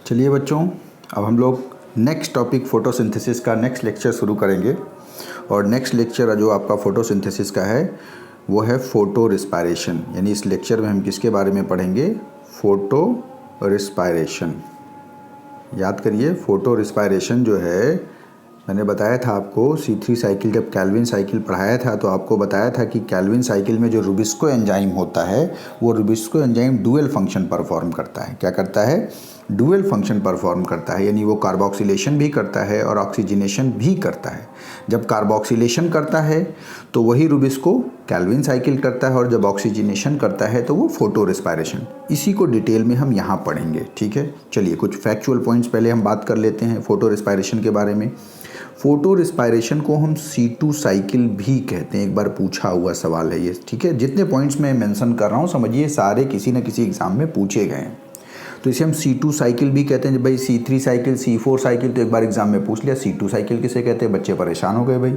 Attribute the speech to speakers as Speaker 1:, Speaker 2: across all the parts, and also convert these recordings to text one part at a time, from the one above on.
Speaker 1: चलिए बच्चों, अब हम लोग नेक्स्ट टॉपिक फोटोसिंथेसिस का नेक्स्ट लेक्चर शुरू करेंगे। और नेक्स्ट लेक्चर जो आपका फोटोसिंथेसिस का है वो है फोटो रिस्पायरेशन। यानी इस लेक्चर में हम किसके बारे में पढ़ेंगे? Photo respiration. याद करिए, फोटो रिस्पायरेशन जो है, मैंने बताया था आपको C3 साइकिल, जब कैल्विन साइकिल पढ़ाया था तो आपको बताया था कि कैल्विन साइकिल में जो रुबिस्को एंजाइम होता है वो Rubisco enzyme dual function perform करता है। क्या करता है? डुअल फंक्शन परफॉर्म करता है। यानी वो कार्बोक्सिलेशन भी करता है और ऑक्सीजनेशन भी करता है। जब कार्बोक्सिलेशन करता है तो वही रुबिस्को कैल्विन साइकिल करता है, और जब ऑक्सीजनेशन करता है तो वो फोटो रिस्पायरेशन। इसी को डिटेल में हम यहाँ पढ़ेंगे। ठीक है, चलिए कुछ फैक्चुअल पॉइंट्स पहले हम बात कर लेते हैं फोटो रिस्पायरेशन के बारे में। फोटो रिस्पायरेशन को हम C2 साइकिल भी कहते हैं। एक बार पूछा हुआ सवाल है ये। ठीक है, जितने पॉइंट्स मैं मेंशन कर रहा हूँ समझिए सारे किसी न किसी एग्जाम में पूछे गए हैं। तो इसे हम C2 साइकिल भी कहते हैं। जब भाई C3 साइकिल, C4 साइकिल, तो एक बार एग्जाम में पूछ लिया C2 साइकिल किसे कहते हैं। बच्चे परेशान हो गए भाई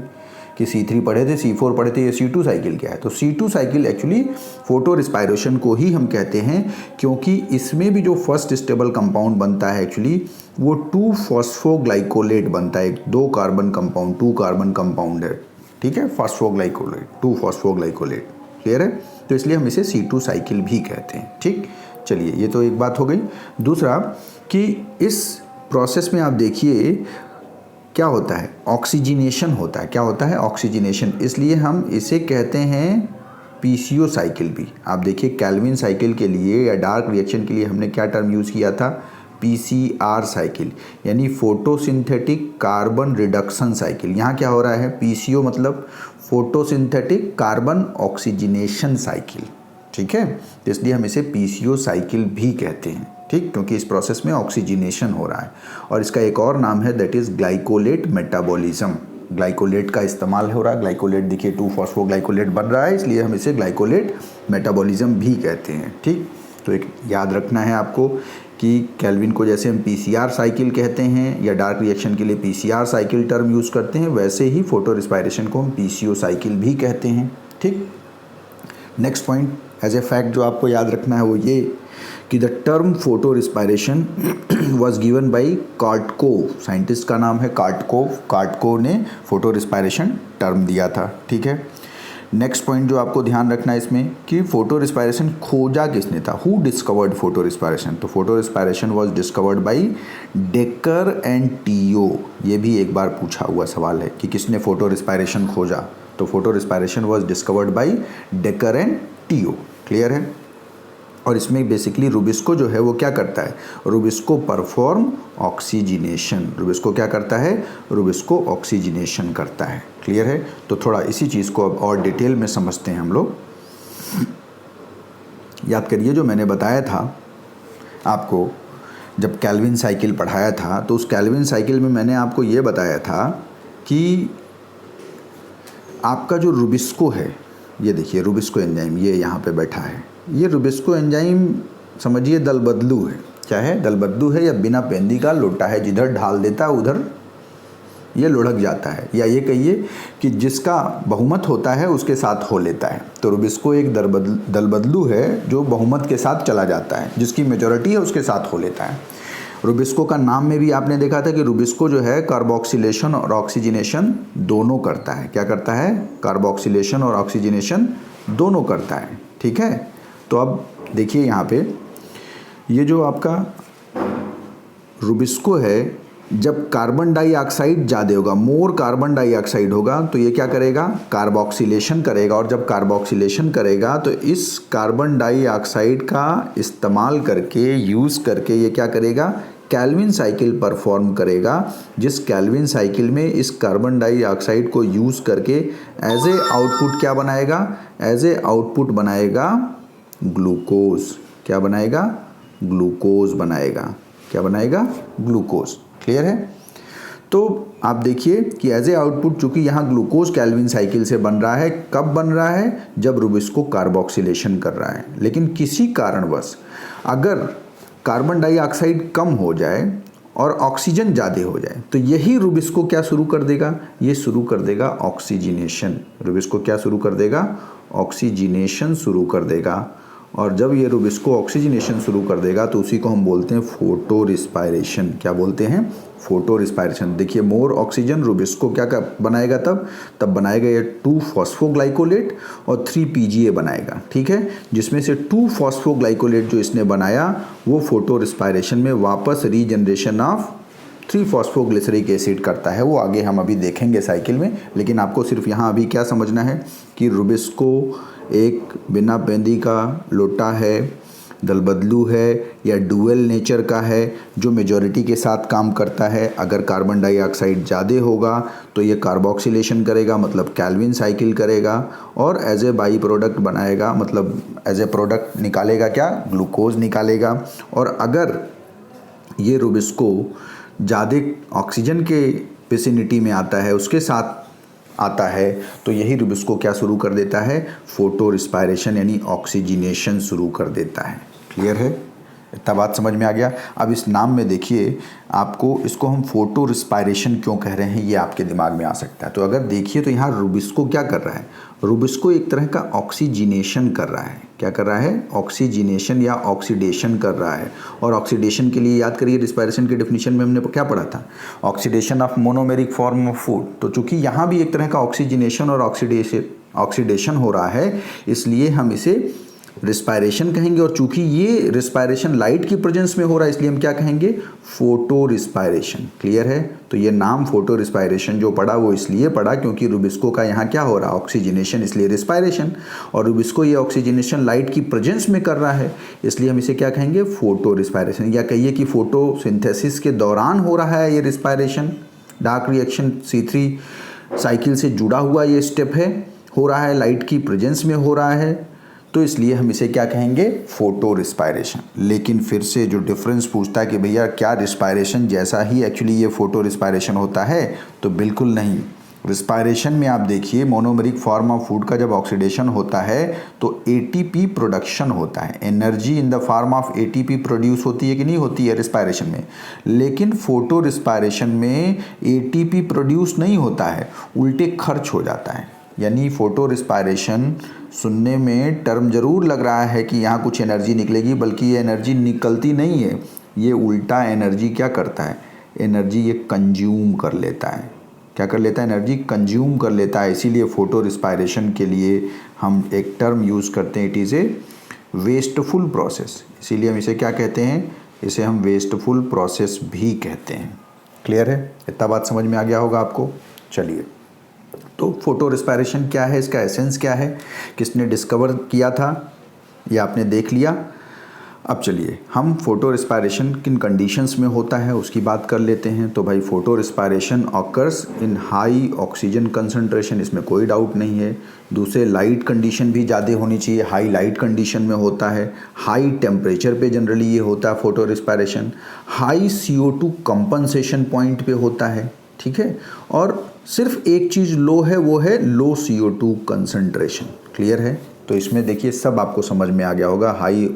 Speaker 1: कि C3 पढ़े थे, C4 पढ़े थे, ये C2 साइकिल क्या है। तो C2 cycle actually photo respiration को ही हम कहते हैं, क्योंकि इसमें भी जो फर्स्ट स्टेबल कंपाउंड बनता है एक्चुअली वो 2-फॉस्फोग्लाइकोलेट बनता है। 2 कार्बन कंपाउंड, 2 कार्बन कंपाउंड है। ठीक है, फॉस्फोग्लाइकोलेट, 2-फॉस्फोग्लाइकोलेट। क्लियर है? तो इसलिए हम इसे C2 साइकिल भी कहते हैं। ठीक, चलिए ये तो एक बात हो गई। दूसरा कि इस प्रोसेस में आप देखिए क्या होता है, ऑक्सीजनेशन होता है। क्या होता है? ऑक्सीजनेशन। इसलिए हम इसे कहते हैं PCO साइकिल भी। आप देखिए कैल्विन साइकिल के लिए या डार्क रिएक्शन के लिए हमने क्या टर्म यूज़ किया था? PCR साइकिल, यानी फोटोसिंथेटिक कार्बन रिडक्शन साइकिल। यहाँ क्या हो रहा है? PCO मतलब फोटोसिंथेटिक कार्बन ऑक्सीजनेशन साइकिल। ठीक है, तो इसलिए हम इसे PCO साइकिल भी कहते हैं। ठीक, क्योंकि इस प्रोसेस में ऑक्सीजनेशन हो रहा है। और इसका एक और नाम है, that is glycolate metabolism. Glycolate का इस्तेमाल हो रहा है। ग्लाइकोलेट देखिए 2-फॉस्फोग्लाइकोलेट बन रहा है, इसलिए हम इसे ग्लाइकोलेट मेटाबॉलिज्म भी कहते हैं। ठीक, तो एक याद रखना है आपको कि कैल्विन को जैसे हम PCR साइकिल कहते हैं या डार्क रिएक्शन के लिए PCR साइकिल टर्म यूज़ करते हैं, वैसे ही फोटो रिस्पायरेशन को हम PCO साइकिल भी कहते हैं। ठीक, next point as a fact जो आपको याद रखना है वो ये कि the term photorespiration was given by कार्टकोव। साइंटिस्ट का नाम है कार्टकोव। कार्टकोव ने फोटो रिस्पायरेशन टर्म दिया था। ठीक है, नेक्स्ट पॉइंट जो आपको ध्यान रखना है इसमें कि फोटो रिस्पायरेशन खोजा किसने था? Who discovered photorespiration? तो photorespiration was discovered by Decker and Tio. ये भी एक बार पूछा हुआ सवाल है कि किसने फोटो रिस्पायरेशन खोजा। तो photorespiration was discovered by Decker and टियो। क्लियर है? और इसमें बेसिकली रुबिस्को जो है वो क्या करता है? Rubisco perform oxygenation. रुबिस्को क्या करता है? रुबिस्को ऑक्सीजनेशन करता है। क्लियर है? तो थोड़ा इसी चीज़ को अब और डिटेल में समझते हैं हम लोग। याद करिए जो मैंने बताया था आपको, जब कैल्विन साइकिल पढ़ाया था तो उस कैल्विन साइकिल में मैंने आपको ये बताया था कि आपका जो रुबिस्को है, ये देखिए रुबिस्को एंजाइम ये यहाँ पे बैठा है। ये रुबिस्को एंजाइम समझिए दल बदलू है। क्या है? दल बदलू है, या बिना पेंदी का लोटा है। जिधर ढाल देता है उधर ये लुढ़क जाता है, या ये कहिए कि जिसका बहुमत होता है उसके साथ हो लेता है। तो रुबिस्को एक दल बदलू है जो बहुमत के साथ चला जाता है, जिसकी मेजॉरिटी है उसके साथ हो लेता है। रुबिस्को का नाम में भी आपने देखा था कि रुबिस्को जो है कार्बोक्सिलेशन और ऑक्सीजनेशन दोनों करता है। क्या करता है? कार्बोक्सिलेशन और ऑक्सीजनेशन दोनों करता है। ठीक है, तो अब देखिए यहाँ पे ये जो आपका रुबिस्को है, जब कार्बन डाइऑक्साइड ज़्यादा होगा, मोर कार्बन डाइऑक्साइड होगा, तो ये क्या करेगा? कार्बोक्सिलेशन करेगा। और जब कार्बोक्सिलेशन करेगा तो इस कार्बन डाइऑक्साइड का इस्तेमाल करके, यूज़ करके ये क्या करेगा? कैल्विन साइकिल परफॉर्म करेगा। जिस कैल्विन साइकिल में इस कार्बन डाइऑक्साइड को यूज़ करके एज ए आउटपुट क्या बनाएगा? एज ए आउटपुट बनाएगा ग्लूकोज। क्या बनाएगा? ग्लूकोज बनाएगा। क्या बनाएगा? ग्लूकोज। क्लियर है? तो आप देखिए कि एज ए आउटपुट चूंकि यहाँ ग्लूकोज कैल्विन साइकिल से बन रहा है। कब बन रहा है? जब रुबिस्को कार्बोक्सिलेशन कर रहा है। लेकिन किसी कारणवश अगर कार्बन डाइऑक्साइड कम हो जाए और ऑक्सीजन ज़्यादा हो जाए तो यही रुबिस्को क्या शुरू कर देगा? ये शुरू कर देगा ऑक्सीजनेशन। रुबिस्को क्या शुरू कर देगा? ऑक्सीजनेशन शुरू कर देगा। और जब ये रुबिस्को ऑक्सीजनेशन शुरू कर देगा तो उसी को हम बोलते हैं फोटो रिस्पायरेशन। क्या बोलते हैं? Photo respiration. देखिए मोर ऑक्सीजन रुबिस्को क्या बनाएगा, तब बनाएगा ये 2 फॉस्फोग्लाइकोलेट और 3 पीजीए बनाएगा, ठीक है। जिसमें से 2 फॉस्फोग्लाइकोलेट जो इसने बनाया वो फोटो रिस्पायरेशन में वापस रीजनरेशन ऑफ 3 फॉस्फोग्लिसरिक एसिड करता है। वो आगे हम अभी देखेंगे साइकिल में, लेकिन आपको सिर्फ यहाँ अभी क्या समझना है कि रुबिस्को एक बिना पेंदी का लोटा है, दलबदलू है या डुअल नेचर का है जो मेजॉरिटी के साथ काम करता है। अगर कार्बन डाइऑक्साइड ज़्यादा होगा तो ये कार्बोक्सिलेशन करेगा, मतलब कैल्विन साइकिल करेगा, और एज ए बाई प्रोडक्ट बनाएगा, मतलब एज ए प्रोडक्ट निकालेगा क्या, ग्लूकोज निकालेगा। और अगर ये रुबिस्को ज़्यादा ऑक्सीजन के विसिनिटी में आता है, उसके साथ आता है, तो यही रुबिस्को क्या शुरू कर देता है, फोटो रिस्पायरेशन यानी ऑक्सीजनेशन शुरू कर देता है। क्लियर है? इतना बात समझ में आ गया। अब इस नाम में देखिए आपको, इसको हम फोटो रिस्पायरेशन क्यों कह रहे हैं ये आपके दिमाग में आ सकता है। तो अगर देखिए तो यहाँ रुबिस्को क्या कर रहा है, रुबिस्को एक तरह का ऑक्सीजनेशन कर रहा है। क्या कर रहा है? ऑक्सीजनेशन या ऑक्सीडेशन कर रहा है। और ऑक्सीडेशन के लिए याद करिए रिस्पायरेशन की डेफिनेशन में हमने क्या पढ़ा था, oxidation of monomeric form of food. तो चूंकि यहाँ भी एक तरह का ऑक्सीजनेशन और ऑक्सीडेशन हो रहा है, इसलिए हम इसे रिस्पायरेशन कहेंगे। और चूंकि ये रिस्पायरेशन लाइट की प्रेजेंस में हो रहा है, इसलिए हम क्या कहेंगे, फोटो रिस्पायरेशन। क्लियर है? तो ये नाम फोटो रिस्पायरेशन जो पढ़ा वो इसलिए पढ़ा क्योंकि रुबिस्को का यहाँ क्या हो रहा है, ऑक्सीजनेशन, इसलिए रिस्पायरेशन। और रुबिस्को ये ऑक्सीजनेशन लाइट की प्रेजेंस में कर रहा है, इसलिए हम इसे क्या कहेंगे, फोटो रिस्पायरेशन। या कहिए कि फोटोसिंथेसिस के दौरान हो रहा है ये respiration. Dark reaction C3 cycle से जुड़ा हुआ ये स्टेप है, हो रहा है, लाइट की प्रेजेंस में हो रहा है, तो इसलिए हम इसे क्या कहेंगे, फोटो रिस्पायरेशन। लेकिन फिर से जो डिफरेंस पूछता है कि भैया क्या रिस्पायरेशन जैसा ही एक्चुअली ये फोटो रिस्पायरेशन होता है, तो बिल्कुल नहीं। रिस्पायरेशन में आप देखिए मोनोमेरिक फॉर्म ऑफ फूड का जब ऑक्सीडेशन होता है तो ATP प्रोडक्शन होता है, energy in the form of ATP produce होती है कि नहीं होती है रिस्पायरेशन में। लेकिन फोटो रिस्पायरेशन में ATP प्रोड्यूस नहीं होता है, उल्टे खर्च हो जाता है। यानी फोटो रिस्पायरेशन सुनने में टर्म जरूर लग रहा है कि यहाँ कुछ एनर्जी निकलेगी, बल्कि ये एनर्जी निकलती नहीं है, ये उल्टा एनर्जी क्या करता है, एनर्जी ये कंज्यूम कर लेता है। क्या कर लेता है, एनर्जी कंज्यूम कर लेता है। इसीलिए फोटो रिस्पायरेशन के लिए हम एक टर्म यूज़ करते हैं, it is a wasteful process. इसीलिए हम इसे क्या कहते हैं, इसे हम वेस्टफुल प्रोसेस भी कहते हैं। क्लियर है? इतना बात समझ में आ गया होगा आपको। चलिए, तो फोटो रिस्पायरेशन क्या है, इसका एसेंस क्या है, किसने डिस्कवर किया था, ये आपने देख लिया। अब चलिए हम फोटो रिस्पायरेशन किन कंडीशंस में होता है उसकी बात कर लेते हैं। तो भाई photo respiration occurs in high oxygen concentration, इसमें कोई डाउट नहीं है। दूसरे लाइट कंडीशन भी ज़्यादा होनी चाहिए, हाई लाइट कंडीशन में होता है। हाई टेम्परेचर पे जनरली ये होता है photo respiration. High CO2 compensation point पे होता है, ठीक है। और सिर्फ एक चीज़ लो है, वो है लो CO2 कंसंट्रेशन। क्लियर है? तो इसमें देखिए सब आपको समझ में आ गया होगा, high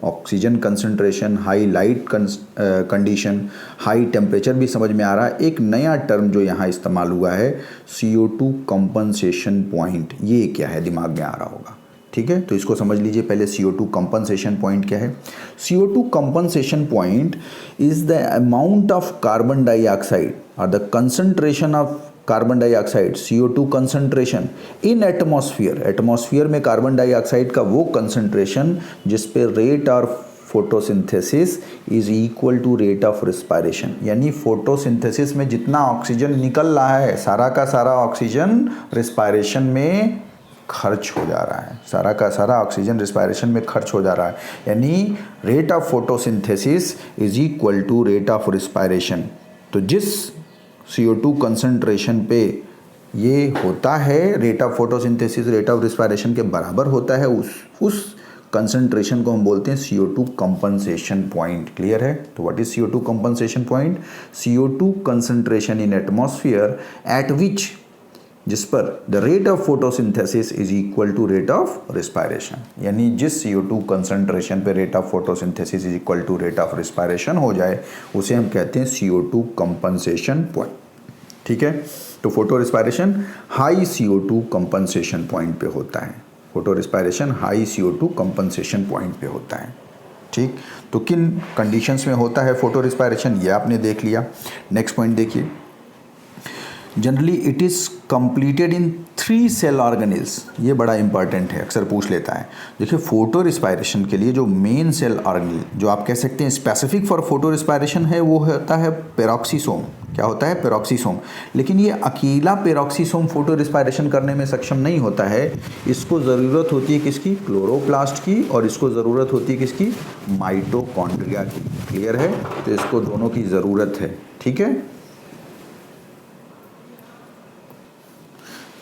Speaker 1: oxygen concentration, high light condition, high temperature भी समझ में आ रहा है। एक नया टर्म जो यहाँ इस्तेमाल हुआ है CO2 कंपनसेशन पॉइंट, ये क्या है दिमाग में आ रहा होगा, ठीक है। तो इसको समझ लीजिए पहले, CO2 कंपनसेशन पॉइंट क्या है। CO2 compensation point is the amount of carbon dioxide और the concentration of carbon dioxide CO2 concentration in atmosphere. Atmosphere में कार्बन डाइऑक्साइड का वो कंसंट्रेशन जिस पे रेट और photosynthesis is equal to rate of respiration. यानी फोटोसिंथेसिस में जितना ऑक्सीजन निकल रहा है, सारा का सारा ऑक्सीजन रिस्पायरेशन में खर्च हो जा रहा है, सारा का सारा ऑक्सीजन रिस्पायरेशन में खर्च हो जा रहा है। यानी rate of photosynthesis is equal to rate of respiration. तो जिस CO2 कंसंट्रेशन पे ये होता है, rate of photosynthesis rate of respiration के बराबर होता है, उस कंसंट्रेशन को हम बोलते हैं CO2 कंपनसेशन पॉइंट। क्लियर है? तो what is CO2 compensation point? CO2 concentration in atmosphere at which, जिस पर the rate of photosynthesis is equal to rate of respiration. यानी जिस CO2 कंसंट्रेशन पे rate of photosynthesis is equal to rate of respiration हो जाए, उसे हम कहते हैं CO2 कंपनसेशन पॉइंट। ठीक है? तो photo respiration high CO2 compensation point पे होता है। Photo respiration high CO2 compensation point पे होता है। ठीक, तो किन कंडीशंस में होता है फोटो रिस्पायरेशन, ये आपने देख लिया। नेक्स्ट पॉइंट देखिए, generally it is completed in 3 cell organelles. ये बड़ा इंपॉर्टेंट है, अक्सर पूछ लेता है। देखिए फोटो रिस्पायरेशन के लिए जो मेन सेल ऑर्गेनेल जो आप कह सकते हैं स्पेसिफिक फॉर फोटो रिस्पायरेशन है, वो होता है पेरोक्सीसोम। क्या होता है? पेरोक्सीसोम। लेकिन ये अकेला पेरोक्सीसोम फोटो रिस्पायरेशन करने में सक्षम नहीं होता है। इसको ज़रूरत होती है किसकी? क्लोरोप्लास्ट की, और इसको ज़रूरत होती है किसकी? माइटोकॉन्ड्रिया की। क्लियर है? तो इसको दोनों की ज़रूरत है। ठीक है,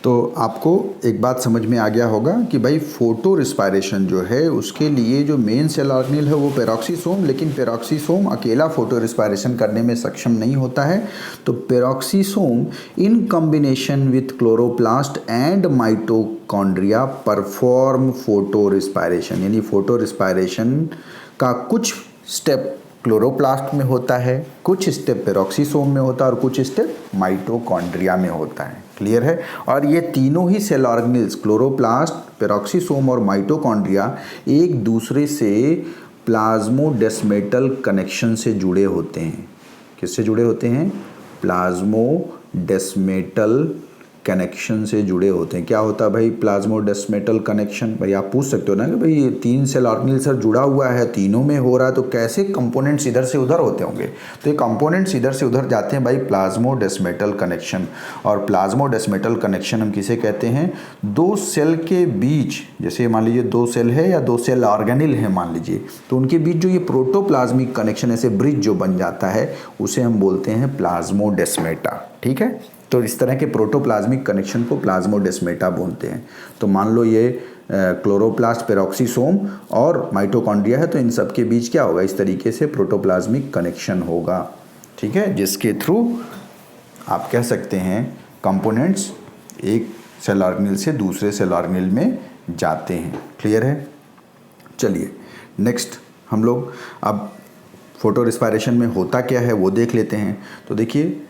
Speaker 1: तो आपको एक बात समझ में आ गया होगा कि भाई फोटो रिस्पायरेशन जो है उसके लिए जो मेन सेल ऑर्गेनेल है वो पेरोक्सीसोम, लेकिन पेरोक्सीसोम अकेला फोटो रिस्पायरेशन करने में सक्षम नहीं होता है। तो peroxisome in combination with chloroplast and mitochondria perform photorespiration, यानी फोटो रिस्पायरेशन का कुछ स्टेप क्लोरोप्लास्ट में होता है, कुछ स्टेप पेरोक्सीसोम में होता है और कुछ स्टेप माइटोकॉन्ड्रिया में होता है। क्लियर है? और ये तीनों ही सेल ऑर्गेनेल्स क्लोरोप्लास्ट, पेरोक्सीसोम और माइटोकॉन्ड्रिया एक दूसरे से प्लाज्मोडेस्मेटल कनेक्शन से जुड़े होते हैं। किससे जुड़े होते हैं? प्लाज्मोडेस्मेटल कनेक्शन से जुड़े होते हैं। क्या होता है भाई प्लाज्मोडेस्मेटल कनेक्शन? भाई आप पूछ सकते हो ना कि भाई ये 3 सेल ऑर्गेनेल सर जुड़ा हुआ है, तीनों में हो रहा है, तो कैसे कंपोनेंट्स इधर से उधर होते होंगे? तो ये कंपोनेंट्स इधर से उधर जाते हैं भाई प्लाज्मोडेस्मेटल कनेक्शन। और प्लाज्मोडेस्मेटल कनेक्शन हम किसे कहते हैं? 2 सेल के बीच, जैसे मान लीजिए 2 सेल है या 2 सेल ऑर्गेनेल है मान लीजिए, तो उनके बीच जो ये प्रोटोप्लाज्मिक कनेक्शन ऐसे ब्रिज जो बन जाता है उसे हम बोलते हैं प्लाज्मोडेस्मेटा। ठीक है, तो इस तरह के प्रोटोप्लाज्मिक कनेक्शन को प्लाज्मोडेस्मेटा बोलते हैं। तो मान लो ये क्लोरोप्लास्ट, पेरोक्सीसोम और माइटोकॉन्ड्रिया है, तो इन सब के बीच क्या होगा? इस तरीके से प्रोटोप्लाज्मिक कनेक्शन होगा। ठीक है, जिसके थ्रू आप कह सकते हैं कंपोनेंट्स एक सेल ऑर्गेनेल से दूसरे सेल ऑर्गेनेल में जाते हैं। क्लियर है? चलिए नेक्स्ट हम लोग अब फोटो रिस्पायरेशन में होता क्या है वो देख लेते हैं। तो देखिए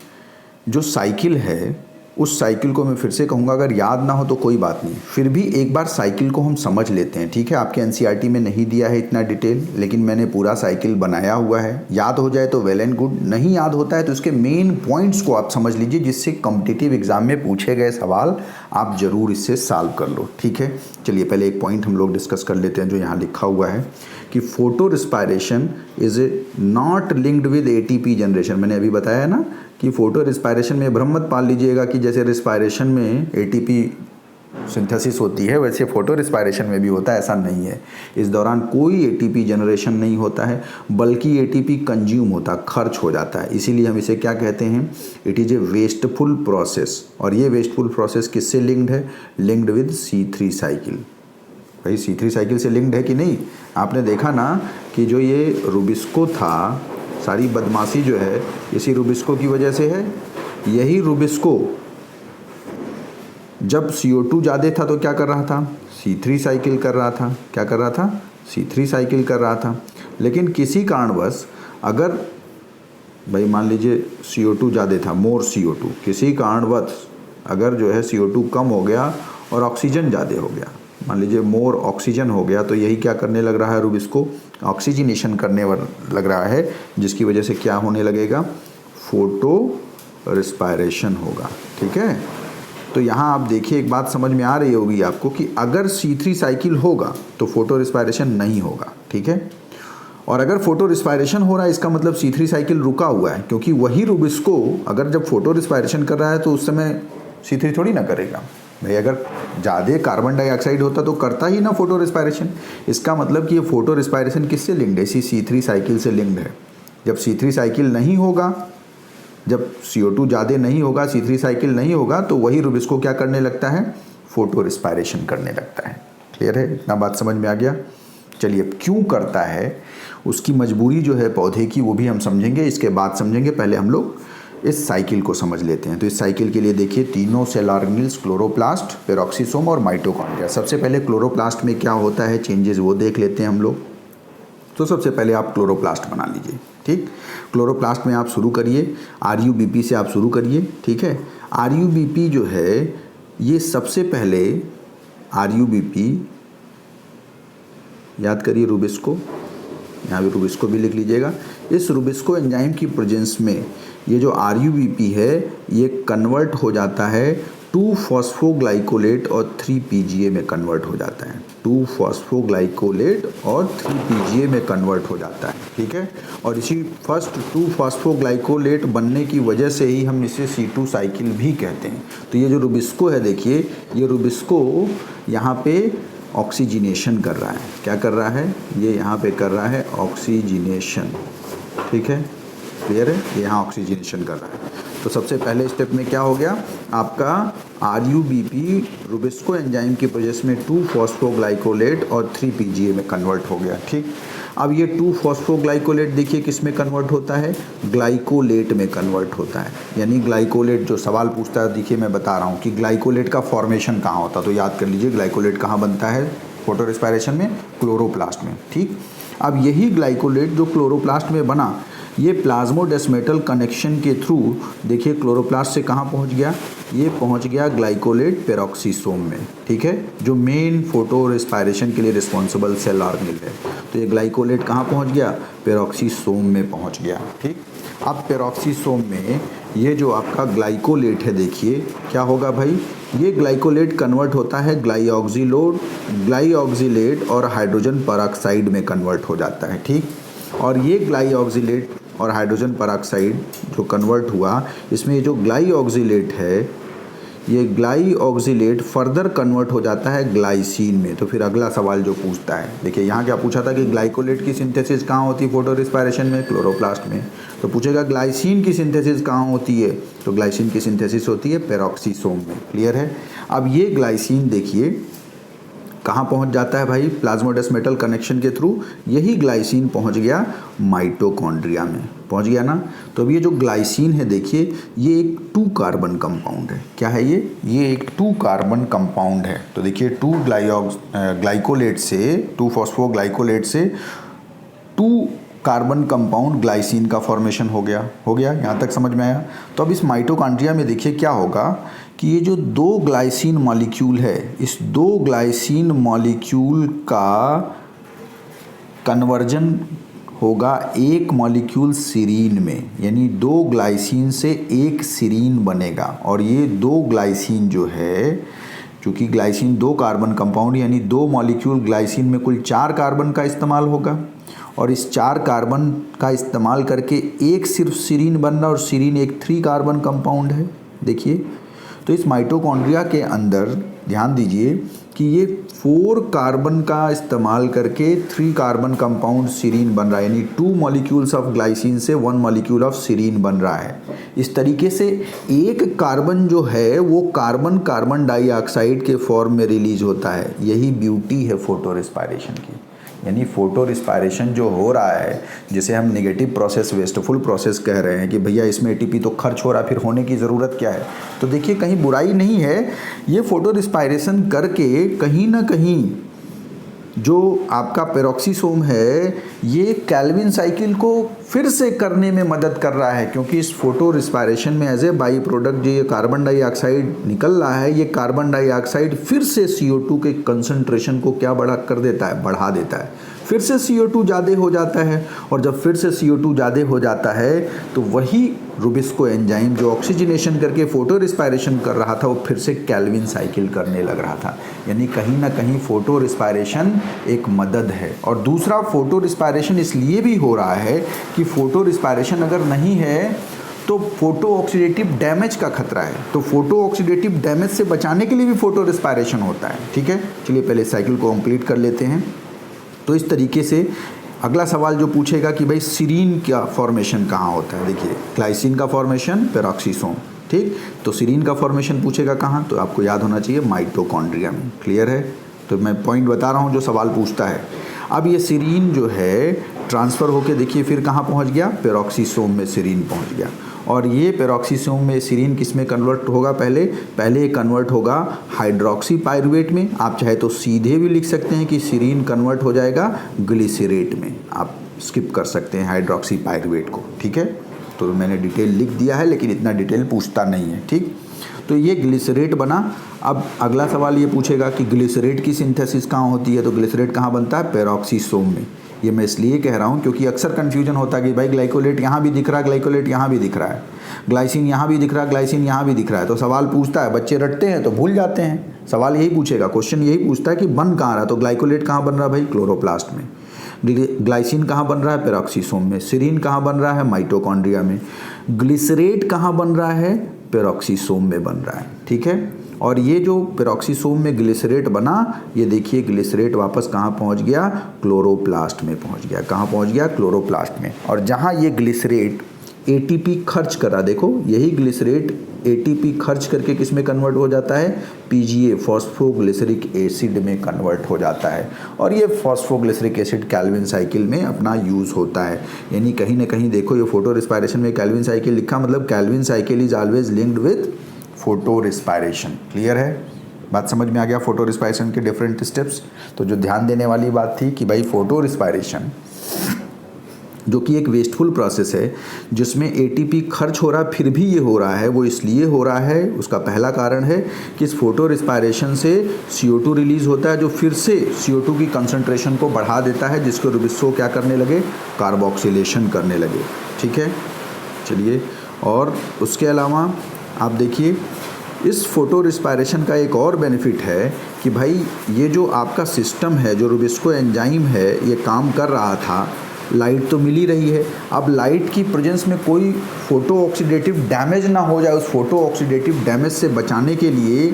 Speaker 1: जो साइकिल है उस साइकिल को मैं फिर से कहूँगा, अगर याद ना हो तो कोई बात नहीं, फिर भी एक बार साइकिल को हम समझ लेते हैं। ठीक है, आपके NCERT में नहीं दिया है इतना डिटेल, लेकिन मैंने पूरा साइकिल बनाया हुआ है। याद हो जाए तो वेल एंड गुड, नहीं याद होता है तो उसके मेन पॉइंट्स को आप समझ लीजिए, जिससे कॉम्पिटिटिव एग्जाम में पूछे गए सवाल आप ज़रूर इससे सॉल्व कर लो। ठीक है, चलिए पहले एक पॉइंट हम लोग डिस्कस कर लेते हैं जो यहाँ लिखा हुआ है कि photo respiration is not linked with ATP generation. मैंने अभी बताया है ना कि फोटो रिस्पायरेशन में भ्रम मत पाल लीजिएगा कि जैसे रिस्पायरेशन में ATP सिंथेसिस होती है वैसे फोटो रिस्पायरेशन में भी होता है, ऐसा नहीं है। इस दौरान कोई ATP जनरेशन नहीं होता है, बल्कि ATP कंज्यूम होता, खर्च हो जाता है। इसीलिए हम इसे क्या कहते हैं? It is a wasteful process. और ये वेस्टफुल प्रोसेस किससे लिंक्ड है? Linked with C3 cycle. भाई C3 साइकिल से लिंक्ड है कि नहीं? आपने देखा ना कि जो ये रुबिस्को था, सारी बदमाशी जो है इसी रुबिस्को की वजह से है। यही रुबिस्को जब CO2 ज़्यादा था तो क्या कर रहा था? C3 साइकिल कर रहा था। क्या कर रहा था? C3 साइकिल कर रहा था। लेकिन किसी कारणवश अगर भाई मान लीजिए CO2 ज़्यादा था, मोर CO2, किसी कारणवश अगर जो है CO2 कम हो गया और ऑक्सीजन ज़्यादा हो गया, मान लीजिए मोर ऑक्सीजन हो गया, तो यही क्या करने लग रहा है? रुबिस्को ऑक्सीजनेशन करने लग रहा है, जिसकी वजह से क्या होने लगेगा? फोटो रिस्पायरेशन होगा। ठीक है, तो यहाँ आप देखिए एक बात समझ में आ रही होगी आपको कि अगर C3 साइकिल होगा तो फोटो रिस्पायरेशन नहीं होगा। ठीक है, और अगर फोटो रिस्पायरेशन हो रहा है इसका मतलब C3 साइकिल रुका हुआ है, क्योंकि वही रुबिस्को अगर जब फोटो रिस्पायरेशन कर रहा है तो उस समय C3 थोड़ी ना करेगा। भाई अगर ज़्यादा कार्बन डाइऑक्साइड होता तो करता ही ना फोटो रिस्पायरेशन। इसका मतलब कि ये फोटो रिस्पायरेशन किससे लिंक्ड है? इसी C3 साइकिल से लिंक्ड है। जब C3 साइकिल नहीं होगा, जब CO2 ज़्यादा नहीं होगा, C3 साइकिल नहीं होगा, तो वही रुबिस्को क्या करने लगता है? फोटो रिस्पायरेशन करने लगता है। क्लियर है? इतना बात समझ में आ गया? चलिए क्यों करता है, उसकी मजबूरी जो है पौधे की वो भी हम समझेंगे, इसके बाद समझेंगे। पहले हम लोग इस साइकिल को समझ लेते हैं। तो इस साइकिल के लिए देखिए तीनों सेल ऑर्गेनेल्स क्लोरोप्लास्ट, पेरोक्सीसोम और माइटोकॉन्ड्रिया। सबसे पहले क्लोरोप्लास्ट में क्या होता है चेंजेस वो देख लेते हैं हम लोग। तो सबसे पहले आप क्लोरोप्लास्ट बना लीजिए। ठीक, क्लोरोप्लास्ट में आप शुरू करिए, RUBP से आप शुरू करिए। ठीक है, RUBP जो है ये सबसे पहले RUBP, याद करिए रूबिस्को, यहाँ भी रूबिस्को भी लिख लीजिएगा। इस रूबिस्को एंजाइम की प्रेजेंस में ये जो RUBP है ये कन्वर्ट हो जाता है 2-फॉस्फोग्लाइकोलेट और 3-PGA में कन्वर्ट हो जाता है। 2-फॉस्फोग्लाइकोलेट और 3-PGA में कन्वर्ट हो जाता है, ठीक है। और इसी फर्स्ट 2-फॉस्फोग्लाइकोलेट बनने की वजह से ही हम इसे C2 साइकिल भी कहते हैं। तो ये जो रूबिस्को है देखिए, ये रूबिस्को यहाँ पे ऑक्सीजिनेशन कर रहा है। क्या कर रहा है? ये यहाँ पे कर रहा है ऑक्सीजिनेशन, ठीक है, क्लियर है। ये यहाँ ऑक्सीजिनेशन कर रहा है। तो सबसे पहले स्टेप में क्या हो गया आपका, RUBP रूबिस्को एंजाइम की प्रोसेस में 2-फॉस्फोग्लाइकोलेट और 3-PGA में कन्वर्ट हो गया, ठीक। अब ये 2-फॉस्फोग्लाइकोलेट देखिए किस में कन्वर्ट होता है, ग्लाइकोलेट में कन्वर्ट होता है। यानी ग्लाइकोलेट जो सवाल पूछता है, देखिए मैं बता रहा हूँ कि ग्लाइकोलेट का फॉर्मेशन कहाँ होता है, तो याद कर लीजिए ग्लाइकोलेट कहाँ बनता है फोटो रेस्पिरेशन में, क्लोरोप्लास्ट में, ठीक। अब यही ग्लाइकोलेट जो क्लोरोप्लास्ट में बना, ये प्लाज्मोडेस्मेटल कनेक्शन के थ्रू देखिए क्लोरोप्लास्ट से कहाँ पहुँच गया, ये पहुँच गया ग्लाइकोलेट पेरोक्सीसोम में, ठीक है, जो मेन फोटो रेस्पिरेशन के लिए रिस्पॉन्सिबल सेल ऑर्गेनेल है। तो ये ग्लाइकोलेट कहाँ पहुँच गया, पेरोक्सीसोम में पहुँच गया, ठीक। अब पेरोक्सीसोम में ये जो आपका ग्लाइकोलेट है देखिए क्या होगा भाई, ये ग्लाइकोलेट कन्वर्ट होता है ग्लाइऑक्जिलेट और हाइड्रोजन परऑक्साइड में कन्वर्ट हो जाता है, ठीक। और ये ग्लाइऑक्जिलेट और हाइड्रोजन परऑक्साइड जो कन्वर्ट हुआ, इसमें ये जो ग्लाइऑक्जिलेट है, ये ग्लाइऑक्जिलेट फर्दर कन्वर्ट हो जाता है ग्लाइसिन में। तो फिर अगला सवाल जो पूछता है, देखिए यहाँ क्या पूछा था कि ग्लाइकोलेट की सिंथेसिस कहाँ होती है फोटो रेस्पिरेशन में, क्लोरोप्लास्ट में। तो पूछेगा ग्लाइसिन की सिंथेसिस कहाँ होती है, तो ग्लाइसिन की सिंथेसिस होती है पेरोक्सीसोम में, क्लियर है। अब ये ग्लाइसिन देखिए कहाँ पहुँच जाता है भाई, प्लाज्मोडेस्मेटल कनेक्शन के थ्रू यही ग्लाइसिन पहुँच गया माइटोकॉन्ड्रिया में, पहुँच गया ना। तो अब ये जो ग्लाइसिन है देखिए, ये एक 2 कार्बन कंपाउंड है। क्या है ये एक 2 कार्बन कंपाउंड है। तो देखिए 2 ग्लाइकोलेट से, 2-फॉस्फोग्लाइकोलेट से 2 कार्बन कंपाउंड ग्लाइसिन का फॉर्मेशन हो गया यहाँ तक समझ में आया। तो अब इस माइटोकॉन्ड्रिया में देखिए क्या होगा कि ये जो 2 ग्लाइसिन मॉलिक्यूल है, इस 2 ग्लाइसिन मॉलिक्यूल का कन्वर्जन होगा एक मॉलिक्यूल सीरीन में, यानी 2 ग्लाइसिन से एक सीरीन बनेगा। और ये 2 ग्लाइसिन जो है, चूँकि ग्लाइसिन 2 कार्बन कंपाउंड यानी 2 मॉलिक्यूल ग्लाइसिन में कुल 4 कार्बन का इस्तेमाल होगा, और इस 4 कार्बन का इस्तेमाल करके एक सिर्फ सीरीन बन रहा, और सीरीन एक 3 कार्बन कंपाउंड है। देखिए तो इस माइटोकॉन्ड्रिया के अंदर ध्यान दीजिए कि ये 4 कार्बन का इस्तेमाल करके 3 कार्बन कंपाउंड सीरीन बन रहा है, यानी 2 मॉलिक्यूल्स ऑफ ग्लाइसिन से 1 मॉलिक्यूल ऑफ सीरीन बन रहा है। इस तरीके से एक कार्बन जो है वो कार्बन डाइऑक्साइड के फॉर्म में रिलीज होता है। यही ब्यूटी है फोटो रेस्पिरेशन की। यानी फोटो रेस्पिरेशन जो हो रहा है, जिसे हम नेगेटिव प्रोसेस, वेस्टफुल प्रोसेस कह रहे हैं कि भैया इसमें एटीपी तो खर्च हो रहा है, फिर होने की ज़रूरत क्या है। तो देखिए कहीं बुराई नहीं है, ये फोटो रेस्पिरेशन करके कहीं ना कहीं जो आपका पेरोक्सीसोम है ये कैल्विन साइकिल को फिर से करने में मदद कर रहा है, क्योंकि इस फोटो रेस्पिरेशन में एज ए बाई प्रोडक्ट जो ये कार्बन डाइऑक्साइड निकल रहा है, ये कार्बन डाइऑक्साइड फिर से CO2 के कंसंट्रेशन को क्या बढ़ा देता है, फिर से CO2 ज़्यादा हो जाता है। और जब फिर से CO2 ज़्यादा हो जाता है तो वही रूबिस्को एंजाइम जो ऑक्सीजनेशन करके फोटो रेस्पिरेशन कर रहा था, वो फिर से कैल्विन साइकिल करने लग रहा था। यानी कहीं ना कहीं फोटो रेस्पिरेशन एक मदद है। और दूसरा, फोटो रेस्पिरेशन इसलिए भी हो रहा है कि फोटो रेस्पिरेशन अगर नहीं है तो फोटो ऑक्सीडेटिव डैमेज का खतरा है। तो फोटो ऑक्सीडेटिव डैमेज से बचाने के लिए भी फोटो रेस्पिरेशन होता है, ठीक है। चलिए पहले साइकिल को कंप्लीट कर लेते हैं। तो इस तरीके से अगला सवाल जो पूछेगा कि भाई सीरीन का फॉर्मेशन कहाँ होता है, देखिए ग्लाइसिन का फॉर्मेशन पेरोक्सीसोम, ठीक। तो सीरीन का फॉर्मेशन पूछेगा कहाँ, तो आपको याद होना चाहिए माइटोकॉन्ड्रिया में, क्लियर है। तो मैं पॉइंट बता रहा हूँ जो सवाल पूछता है। अब ये सीरीन जो है ट्रांसफ़र होके देखिए फिर कहाँ पहुँच गया, पेरोक्सीसोम में सीरीन पहुँच गया। और ये पेरोक्सीसोम में सीरीन किस में कन्वर्ट होगा, पहले कन्वर्ट होगा हाइड्रोक्सी पायरुवेट में। आप चाहे तो सीधे भी लिख सकते हैं कि सीरीन कन्वर्ट हो जाएगा ग्लिसरेट में, आप स्किप कर सकते हैं हाइड्रोक्सी पायरुवेट को, ठीक है। तो मैंने डिटेल लिख दिया है, लेकिन इतना डिटेल पूछता नहीं है, ठीक। तो ये ग्लिसरेट बना। अब अगला सवाल ये पूछेगा कि ग्लिसरेट की सिंथेसिस कहाँ होती है, तो ग्लिसरेट कहाँ बनता है, पेरोक्सीसोम में। ये मैं इसलिए कह रहा हूँ क्योंकि अक्सर कन्फ्यूजन होता है कि भाई ग्लाइकोलेट यहाँ भी दिख रहा है, ग्लाइकोलेट यहाँ भी दिख रहा है, ग्लाइसिन यहाँ भी दिख रहा है, ग्लाइसिन यहाँ भी दिख रहा है। तो सवाल पूछता है, बच्चे रटते हैं तो भूल जाते हैं। सवाल यही पूछेगा, क्वेश्चन यही पूछता है कि बन कहाँ रहा है। तो ग्लाइकोलेट कहाँ बन रहा है भाई, क्लोरोप्लास्ट में। ग्लाइसिन कहाँ बन रहा है, पेरोक्सीसोम में। सीरीन कहाँ बन रहा है, माइटोकॉन्ड्रिया में। ग्लिसरेट कहाँ बन रहा है, पेरोक्सीसोम में बन रहा है। ठीक है, और ये जो पेरोक्सीसोम में ग्लिसरेट बना, ये देखिए ग्लिसरेट वापस कहाँ पहुँच गया, क्लोरोप्लास्ट में पहुँच गया। कहाँ पहुँच गया, क्लोरोप्लास्ट में। और जहाँ ये ग्लिसरेट एटीपी खर्च करा, देखो यही ग्लिसरेट एटीपी खर्च करके किस में कन्वर्ट हो जाता है, पीजीए फॉस्फोग्लिसरिक एसिड में कन्वर्ट हो जाता है। और ये फॉस्फोग्लिसरिक एसिड कैल्विन साइकिल में अपना यूज़ होता है। यानी कहीं ना कहीं देखो ये फोटो रिस्पायरेशन में कैल्विन साइकिल लिखा, मतलब Calvin cycle is always linked with photo respiration. Clear है, बात समझ में आ गया फोटो रिस्पायरेशन के डिफरेंट स्टेप्स। तो जो ध्यान देने वाली बात थी कि भाई फोटो रिस्पायरेशन जो कि एक वेस्टफुल प्रोसेस है, जिसमें एटीपी खर्च हो रहा है फिर भी ये हो रहा है, वो इसलिए हो रहा है, उसका पहला कारण है कि इस फोटो रिस्पायरेशन से CO2 रिलीज़ होता है, जो फिर से CO2 की कंसंट्रेशन को बढ़ा देता है, जिसको रुबिस्को क्या करने लगे, कार्बोक्सिलेशन करने लगे। ठीक है, चलिए। और उसके अलावा आप देखिए इस फोटो रिस्पायरेशन का एक और बेनिफिट है कि भाई ये जो आपका सिस्टम है, जो रुबिस्को एंजाइम है, ये काम कर रहा था, लाइट तो मिल ही रही है। अब लाइट की प्रेजेंस में कोई फोटो ऑक्सीडेटिव डैमेज ना हो जाए, उस फोटो ऑक्सीडेटिव डैमेज से बचाने के लिए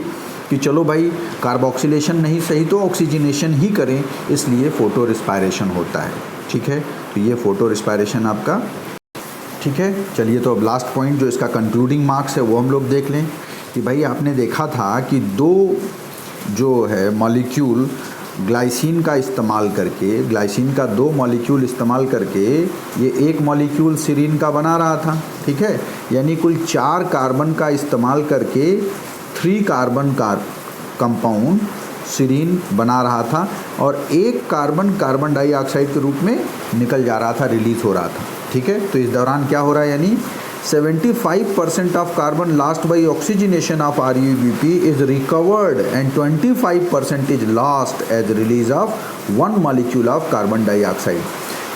Speaker 1: कि चलो भाई कार्बोक्सिलेशन नहीं सही तो ऑक्सीजनेशन ही करें, इसलिए फोटो रिस्पायरेशन होता है। ठीक है, तो ये फोटो रिस्पायरेशन आपका। ठीक है, चलिए। तो अब लास्ट पॉइंट जो इसका कंक्लूडिंग मार्क्स है वो हम लोग देख लें कि भाई आपने देखा था कि दो जो है मॉलिक्यूल ग्लाइसिन का इस्तेमाल करके, ग्लाइसिन का 2 मॉलिक्यूल इस्तेमाल करके ये एक मॉलिक्यूल सीरीन का बना रहा था। ठीक है, यानी कुल 4 कार्बन का इस्तेमाल करके 3 कार्बन का कंपाउंड सीरीन बना रहा था, और एक कार्बन कार्बन डाइऑक्साइड के रूप में निकल जा रहा था, रिलीज हो रहा था। ठीक है, तो इस दौरान क्या हो रहा है, यानी 75% of carbon lost by oxygenation of RUBP is recovered and 25% is lost as release of 1 molecule of carbon dioxide.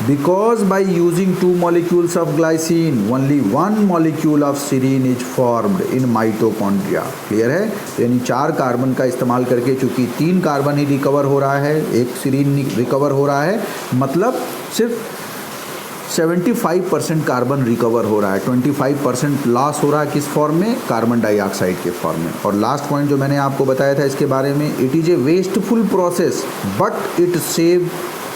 Speaker 1: Because by using 2 molecules of glycine, only 1 molecule of serine is formed in mitochondria. Clear है, यानी 4 carbon का इस्तेमाल करके चूंकि 3 carbon ही recover हो रहा है, एक सीरीन रिकवर हो रहा है, मतलब सिर्फ 75% कार्बन रिकवर हो रहा है, 25% लॉस हो रहा है किस फॉर्म में, कार्बन डाइऑक्साइड के फॉर्म में। और लास्ट पॉइंट जो मैंने आपको बताया था इसके बारे में, it is a wasteful process but it save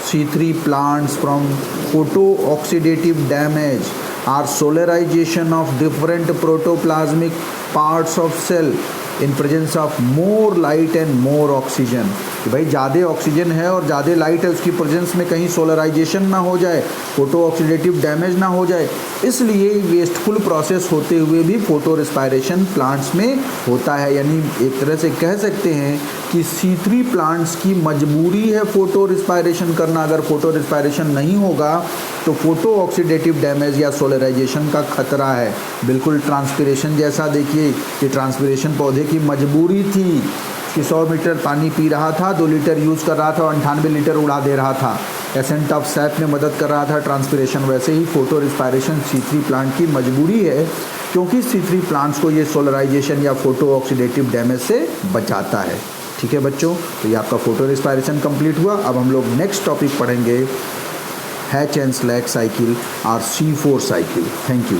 Speaker 1: C3 plants from photo-oxidative damage or solarization of different protoplasmic parts of cell in presence of more light and more oxygen। कि भाई ज़्यादा ऑक्सीजन है और ज़्यादा लाइट है, उसकी presence में कहीं सोलराइजेशन ना हो जाए, फोटो ऑक्सीडेटिव डैमेज ना हो जाए, इसलिए वेस्टफुल प्रोसेस होते हुए भी फोटो रिस्पायरेशन प्लांट्स में होता है। यानी एक तरह से कह सकते हैं कि C3 प्लांट्स की मजबूरी है फोटो रिस्पायरेशन करना। अगर फोटो रिस्पायरेशन नहीं होगा तो फोटो ऑक्सीडेटिव डैमेज या सोलराइजेशन का खतरा है। बिल्कुल ट्रांसपिरेशन जैसा, देखिए कि ट्रांसपिरेशन पौधे की मजबूरी थी कि 100 लीटर पानी पी रहा था, 2 लीटर यूज़ कर रहा था और 98 लीटर उड़ा दे रहा था। एसेंट ऑफ सैप में मदद कर रहा था ट्रांसपिरेशन, वैसे ही फोटो रिस्पायरेशन C3 प्लांट की मजबूरी है, क्योंकि C3 प्लांट्स को ये सोलराइजेशन या फोटो ऑक्सीडेटिव डैमेज से बचाता है। ठीक है बच्चों, तो ये आपका फोटो रिस्पायरेशन कंप्लीट हुआ। अब हम लोग नेक्स्ट टॉपिक पढ़ेंगे हैच एंड स्लैग साइकिल और C4 साइकिल। Thank you.